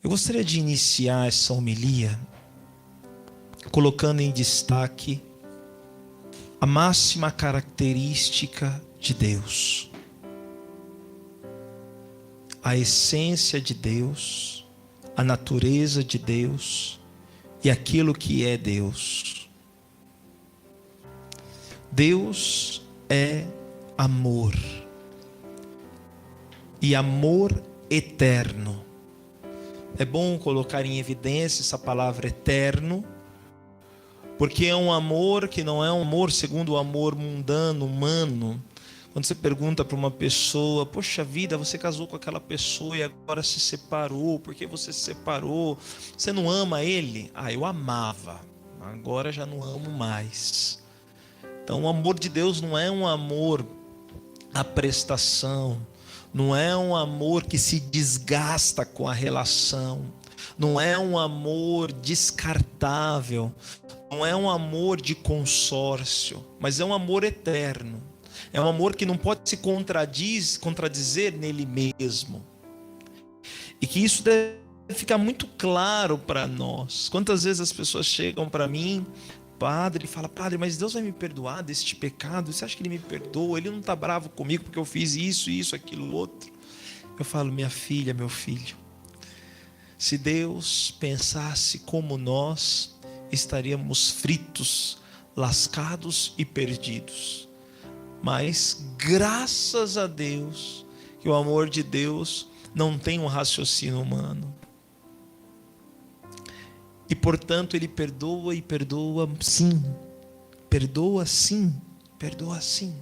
Eu gostaria de iniciar essa homilia colocando em destaque a máxima característica de Deus, a essência de Deus, a natureza de Deus e aquilo que é Deus. Deus é amor, e amor eterno. É bom colocar em evidência essa palavra eterno, porque é um amor que não é um amor segundo o amor mundano, humano. Quando você pergunta para uma pessoa: poxa vida, você casou com aquela pessoa e agora se separou, por que você se separou? Você não ama ele? Ah, eu amava, agora já não amo mais. Então o amor de Deus não é um amor à prestação, não é um amor que se desgasta com a relação, não é um amor descartável, não é um amor de consórcio, mas é um amor eterno. É um amor que não pode se contradizer nele mesmo. E que isso deve ficar muito claro para nós. Quantas vezes as pessoas chegam para mim, padre, e falam: padre, mas Deus vai me perdoar deste pecado? Você acha que Ele me perdoa? Ele não está bravo comigo porque eu fiz isso, aquilo, outro? Eu falo: minha filha, meu filho, se Deus pensasse como nós, estaríamos fritos, lascados e perdidos. Mas graças a Deus que o amor de Deus não tem um raciocínio humano. E portanto Ele perdoa e perdoa sim. Perdoa sim, perdoa sim.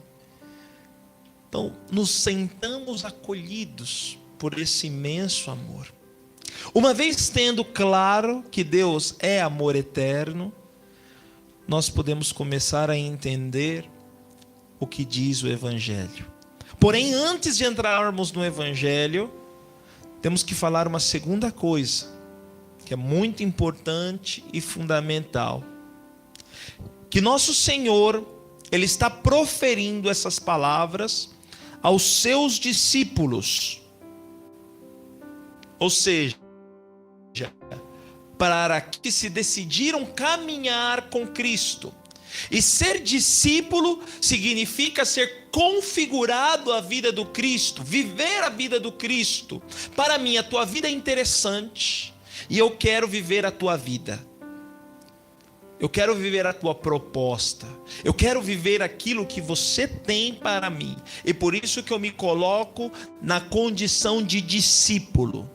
Então nos sentamos acolhidos por esse imenso amor. Uma vez tendo claro que Deus é amor eterno, nós podemos começar a entender o que diz o Evangelho. Porém, antes de entrarmos no Evangelho, temos que falar uma segunda coisa, que é muito importante e fundamental. Que nosso Senhor, Ele está proferindo essas palavras aos seus discípulos. Ou seja, para que se decidiram caminhar com Cristo. E ser discípulo significa ser configurado à vida do Cristo, viver a vida do Cristo. Para mim, a tua vida é interessante e eu quero viver a tua vida. Eu quero viver a tua proposta. Eu quero viver aquilo que você tem para mim. E por isso que eu me coloco na condição de discípulo.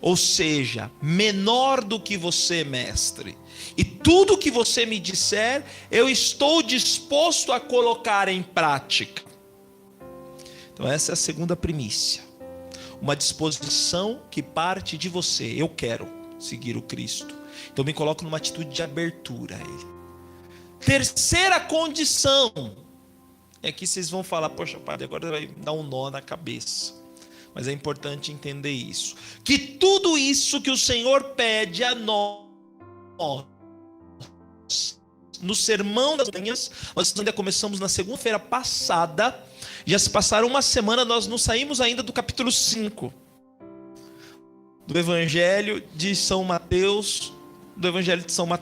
Ou seja, menor do que você, mestre. E tudo que você me disser, eu estou disposto a colocar em prática. Então essa é a segunda primícia. Uma disposição que parte de você. Eu quero seguir o Cristo. Então me coloco numa atitude de abertura a Ele. Terceira condição. É que vocês vão falar: poxa, padre, agora vai dar um nó na cabeça. Mas é importante entender isso. Que tudo isso que o Senhor pede a nós, no Sermão das Montanhas, nós ainda começamos na segunda-feira passada, já se passaram uma semana, nós não saímos ainda do capítulo 5 do Evangelho de São Mateus,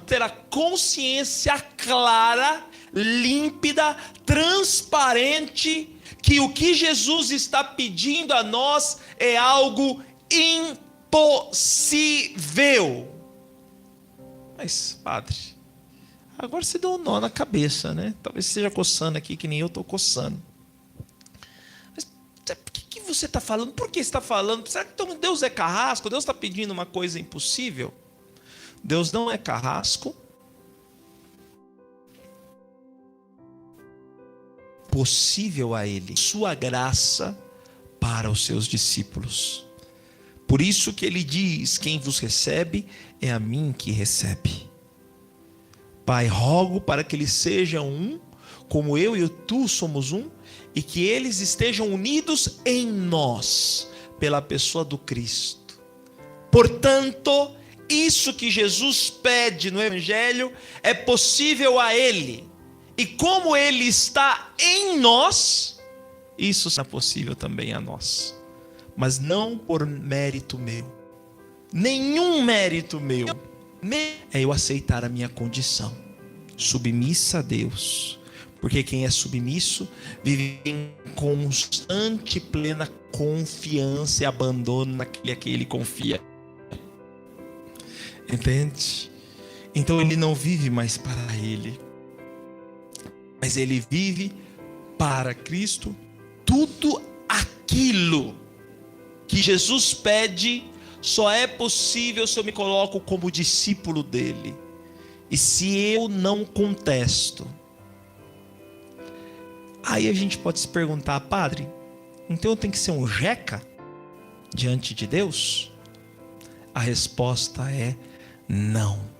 ter a consciência clara, límpida, transparente, que o que Jesus está pedindo a nós é algo impossível. Mas, padre, agora você deu um nó na cabeça, né? Talvez esteja coçando aqui, que nem eu estou coçando. Mas por que você está falando? Por que você está falando? Será que então Deus é carrasco? Deus está pedindo uma coisa impossível? Deus não é carrasco. Possível a Ele, sua graça para os seus discípulos. Por isso que Ele diz: quem vos recebe, é a mim que recebe. Pai, rogo para que eles sejam um, como eu e tu somos um, e que eles estejam unidos em nós, pela pessoa do Cristo. Portanto, isso que Jesus pede no Evangelho é possível a Ele. E como Ele está em nós, isso será possível também a nós. Mas não por mérito meu, nenhum mérito meu. É eu aceitar a minha condição submissa a Deus. Porque quem é submisso vive em constante e plena confiança e abandono naquele a quem ele confia. Entende? Então ele não vive mais para ele, mas ele vive para Cristo. Tudo aquilo que Jesus pede só é possível se eu me coloco como discípulo dele. E se eu não contesto, aí a gente pode se perguntar: padre, então eu tenho que ser um jeca diante de Deus? A resposta é não.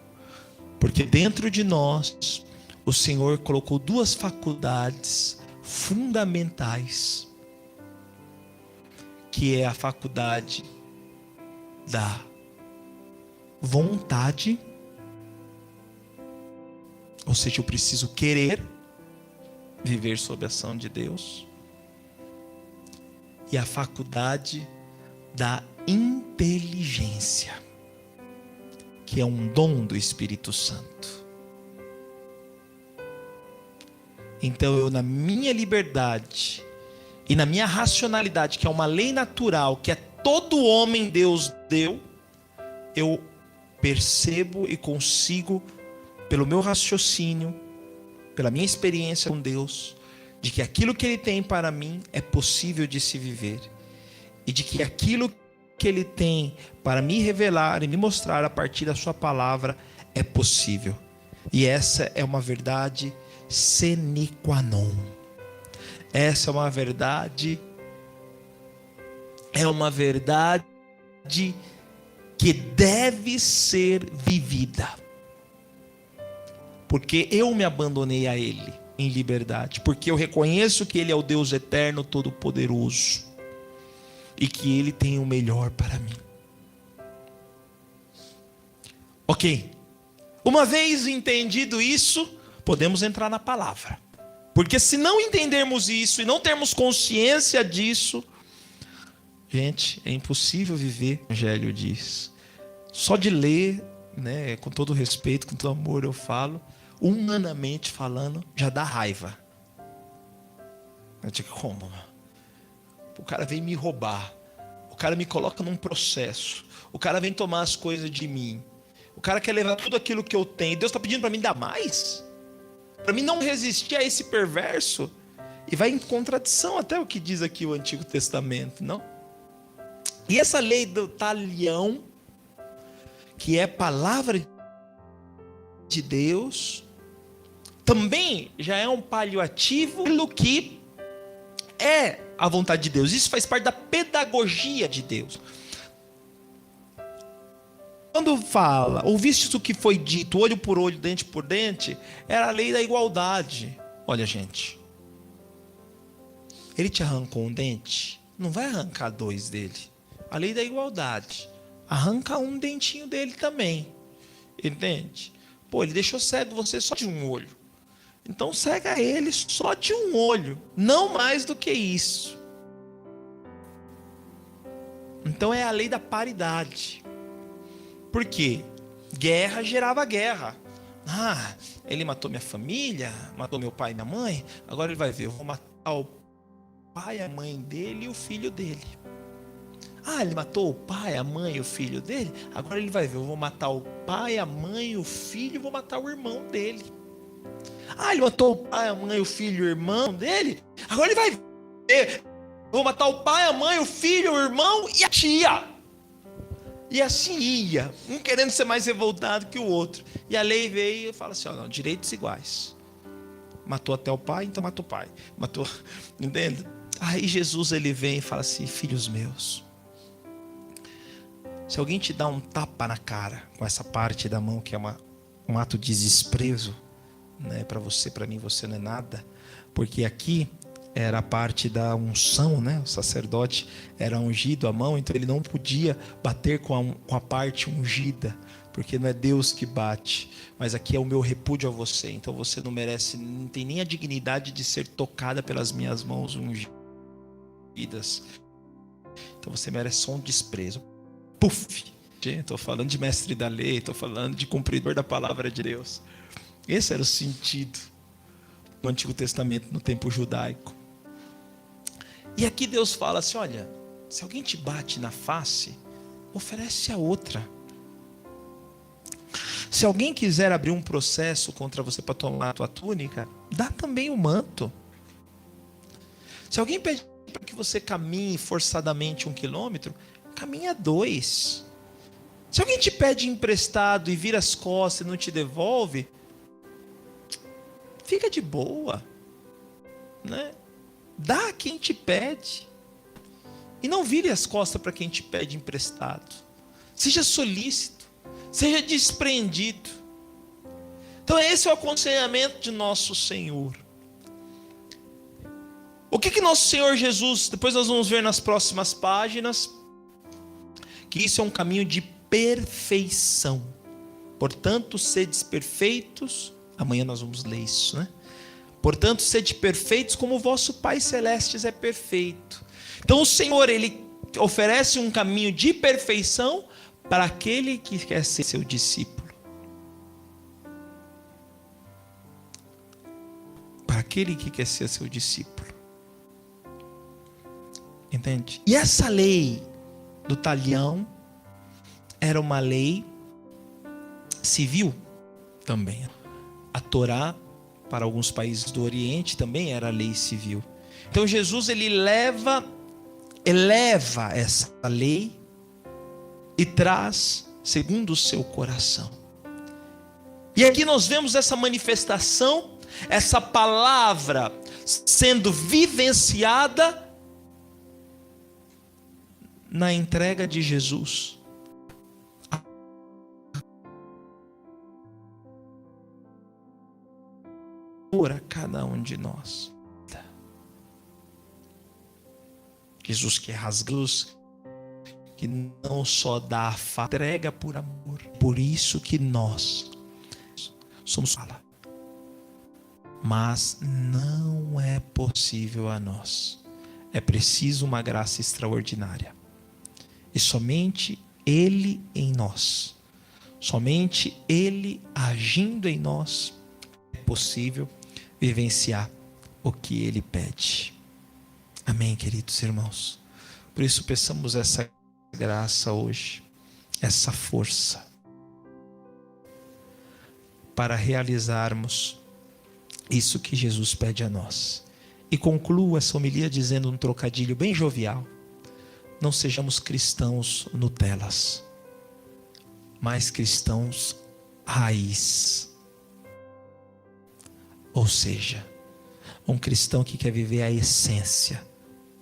Porque dentro de nós, o Senhor colocou duas faculdades fundamentais, que é a faculdade da vontade, ou seja, eu preciso querer viver sob a ação de Deus, e a faculdade da inteligência, que é um dom do Espírito Santo. Então eu, na minha liberdade e na minha racionalidade, que é uma lei natural, que é todo homem Deus deu, eu percebo e consigo, pelo meu raciocínio, pela minha experiência com Deus, de que aquilo que Ele tem para mim é possível de se viver, e de que aquilo que Ele tem para me revelar e me mostrar a partir da sua palavra é possível. E essa é uma verdade sine qua non. Essa é uma verdade que deve ser vivida, porque eu me abandonei a Ele em liberdade, porque eu reconheço que Ele é o Deus eterno, todo-poderoso, e que Ele tem o melhor para mim. Ok, uma vez entendido isso, podemos entrar na palavra, porque se não entendermos isso e não termos consciência disso, gente, é impossível viver. O Evangelho diz, só de ler, né, com todo respeito, com todo amor eu falo, humanamente falando, já dá raiva. Eu digo, como? O cara vem me roubar, o cara me coloca num processo, o cara vem tomar as coisas de mim, o cara quer levar tudo aquilo que eu tenho, Deus está pedindo para mim dar mais? Para mim não resistir a esse perverso? E vai em contradição até o que diz aqui o Antigo Testamento, não? E essa lei do talião, que é palavra de Deus, também já é um paliativo pelo que é a vontade de Deus. Isso faz parte da pedagogia de Deus. Quando fala, ouviste o que foi dito, olho por olho, dente por dente, era a lei da igualdade. Olha, gente, ele te arrancou um dente, não vai arrancar dois dele. A lei da igualdade, arranca um dentinho dele também, entende? Pô, ele deixou cego você só de um olho, então cega ele só de um olho, não mais do que isso. Então é a lei da paridade. Por quê? Guerra gerava guerra. Ah, ele matou minha família, matou meu pai e minha mãe, agora ele vai ver, eu vou matar o pai, a mãe dele e o filho dele. Ah, ele matou o pai, a mãe e o filho dele, agora ele vai ver, eu vou matar o pai, a mãe, o filho e vou matar o irmão dele. Ah, ele matou o pai, a mãe, o filho e o irmão dele, agora ele vai ver, eu vou matar o pai, a mãe, o filho, o irmão e a tia. E assim ia, um querendo ser mais revoltado que o outro. E a lei veio e fala assim, ó, não, direitos iguais. Matou até o pai, então mata o pai. Matou, entende? Aí Jesus ele vem e fala assim, filhos meus, se alguém te dá um tapa na cara com essa parte da mão que é um ato de desprezo, né, para você, para mim você não é nada, porque aqui era a parte da unção, né? O sacerdote era ungido a mão, então ele não podia bater com a parte ungida, porque não é Deus que bate, mas aqui é o meu repúdio a você, então você não merece, não tem nem a dignidade de ser tocada pelas minhas mãos ungidas, então você merece só um desprezo. Puf! estou falando de mestre da lei, estou falando de cumpridor da palavra de Deus. Esse era o sentido do Antigo Testamento no tempo judaico. E aqui Deus fala assim: olha, se alguém te bate na face, oferece a outra. Se alguém quiser abrir um processo contra você para tomar a tua túnica, dá também o manto. Se alguém pede para que você caminhe forçadamente 1 quilômetro, caminha 2. Se alguém te pede emprestado e vira as costas e não te devolve, fica de boa, né? Dá a quem te pede. E não vire as costas para quem te pede emprestado. Seja solícito, seja desprendido. Então esse é o aconselhamento de nosso Senhor. O que nosso Senhor Jesus, depois nós vamos ver nas próximas páginas, que isso é um caminho de perfeição. Portanto, sedes perfeitos. Amanhã nós vamos ler isso, né? Portanto, sede perfeitos como o vosso Pai Celeste é perfeito. Então o Senhor, Ele oferece um caminho de perfeição para aquele que quer ser seu discípulo. Para aquele que quer ser seu discípulo. Entende? E essa lei do talião era uma lei civil também. A Torá, para alguns países do Oriente, também era lei civil. Então Jesus, ele eleva essa lei e traz segundo o seu coração. E aqui nós vemos essa manifestação, essa palavra sendo vivenciada na entrega de Jesus. Por cada um de nós. Jesus que rasgou, que não só dá a face, entrega por amor. Por isso que nós somos fala. Mas não é possível a nós. É preciso uma graça extraordinária. E somente Ele em nós, somente Ele agindo em nós, é possível vivenciar o que Ele pede. Amém, queridos irmãos? Por isso peçamos essa graça hoje, essa força, para realizarmos isso que Jesus pede a nós. E concluo essa homilia dizendo um trocadilho bem jovial: não sejamos cristãos Nutelas, mas cristãos raiz. Ou seja, um cristão que quer viver a essência,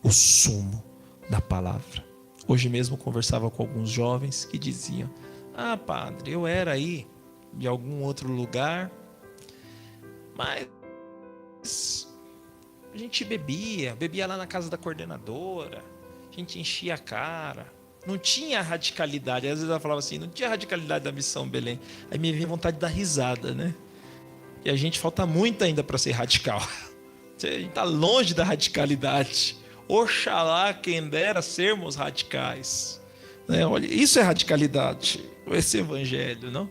o sumo da palavra. Hoje mesmo conversava com alguns jovens que diziam: ah, padre, eu era aí de algum outro lugar, mas a gente bebia lá na casa da coordenadora, a gente enchia a cara, não tinha radicalidade. Às vezes ela falava assim, não tinha radicalidade da Missão Belém. Aí me vinha vontade de dar risada, né? E a gente falta muito ainda para ser radical. A gente está longe da radicalidade. Oxalá quem dera sermos radicais, né? Olha, isso é radicalidade, esse evangelho, não?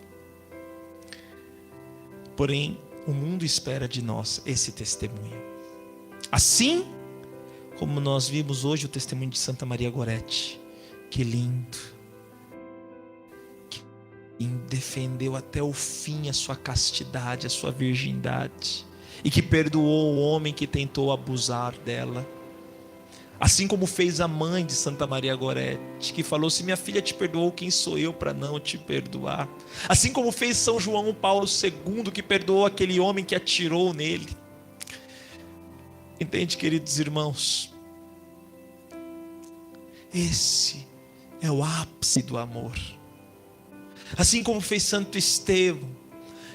Porém, o mundo espera de nós esse testemunho. Assim como nós vimos hoje o testemunho de Santa Maria Gorete. Que lindo. Que defendeu até o fim a sua castidade, a sua virgindade. E que perdoou o homem que tentou abusar dela. Assim como fez a mãe de Santa Maria Gorete, que falou: se minha filha te perdoou, quem sou eu para não te perdoar? Assim como fez São João Paulo II, que perdoou aquele homem que atirou nele. Entende, queridos irmãos? Esse é o ápice do amor. Assim como fez Santo Estevão,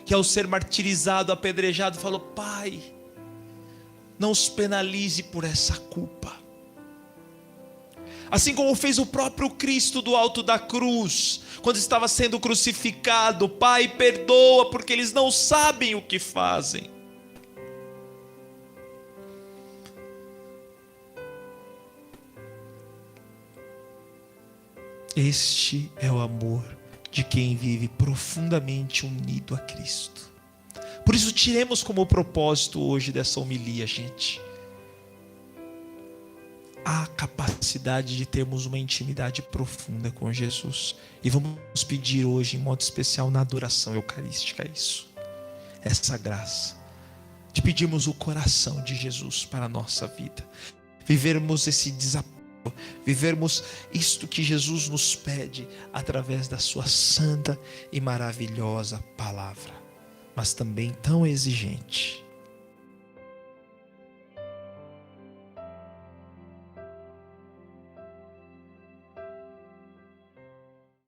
que ao ser martirizado, apedrejado, falou: Pai, não os penalize por essa culpa. Assim como fez o próprio Cristo do alto da cruz, quando estava sendo crucificado: Pai, perdoa, porque eles não sabem o que fazem. Este é o amor de quem vive profundamente unido a Cristo. Por isso, tiremos como propósito hoje dessa homilia, gente, a capacidade de termos uma intimidade profunda com Jesus. E vamos pedir hoje, em modo especial, na adoração eucarística, isso. Essa graça de pedirmos o coração de Jesus para a nossa vida. Vivermos esse desapego, vivermos isto que Jesus nos pede através da sua santa e maravilhosa palavra, mas também tão exigente.